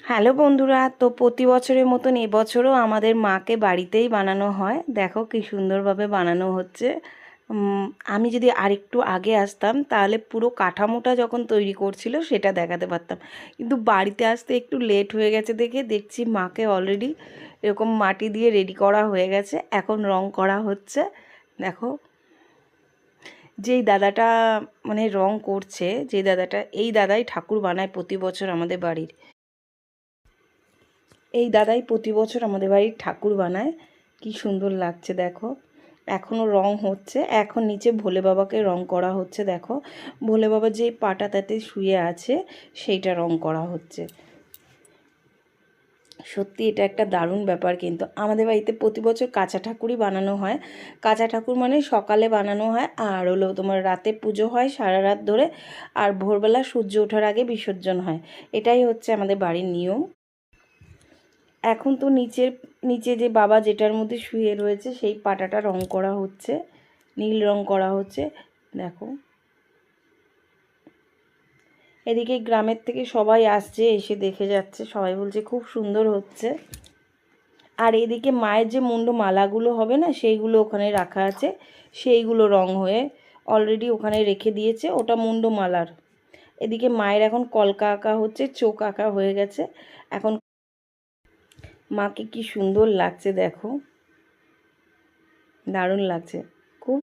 Hello বন্ধুরা, তো প্রতি বছরের মতন এবছরও আমাদের মাকে বাড়িতেই বানানো হয়। দেখো কি সুন্দরভাবে বানানো হচ্ছে। আমি যদি আরেকটু আগে আসতাম তাহলে পুরো কাঠামোটা যখন তৈরি করছিল সেটা দেখাতে পারতাম, কিন্তু বাড়িতে আসতে একটু লেট হয়ে গেছে দেখে দেখছি মাকে অলরেডি এরকম মাটি দিয়ে রেডি করা হয়ে গেছে, এখন রং করা হচ্ছে। দেখো যেই দাদাটা মানে রং করছে, যেই দাদাটা, এই দাদাই ঠাকুর বানায় প্রতি বছর আমাদের বাড়ির। এই দাদাই প্রতি বছর আমাদের বাড়ির ঠাকুর বানায়। কি সুন্দর লাগছে দেখো। এখনও রং হচ্ছে, এখন নিচে ভোলে বাবাকে রং করা হচ্ছে। দেখো ভোলে বাবা যে পাটাটাতে শুয়ে আছে সেইটা রং করা হচ্ছে। সত্যি এটা একটা দারুণ ব্যাপার। কিন্তু আমাদের বাড়িতে প্রতি বছর কাঁচা ঠাকুরই বানানো হয়। কাঁচা ঠাকুর মানে সকালে বানানো হয়, আর হলো তোমার রাতে পুজো হয় সারা রাত ধরে, আর ভোরবেলা সূর্য ওঠার আগে বিসর্জন হয়। এটাই হচ্ছে আমাদের বাড়ির নিয়ম। এখন তো নিচে যে বাবা যেটার মধ্যে শুয়ে রয়েছে সেই পাটাটা রং করা হচ্ছে, নীল রং করা হচ্ছে। দেখো এদিকে গ্রামের থেকে সবাই আসছে, এসে দেখে যাচ্ছে, সবাই বলছে খুব সুন্দর হচ্ছে। আর এদিকে মায়ের যে মুন্ড মালাগুলো হবে না, সেইগুলো ওখানে রাখা আছে, সেইগুলো রং হয়ে অলরেডি ওখানে রেখে দিয়েছে, ওটা মুন্ড মালার। এদিকে মায়ের এখন কলকা আঁকা হচ্ছে, চোখ আঁকা হয়ে গেছে। এখন মাকে কি সুন্দর লাগছে দেখো, দারুণ লাগছে।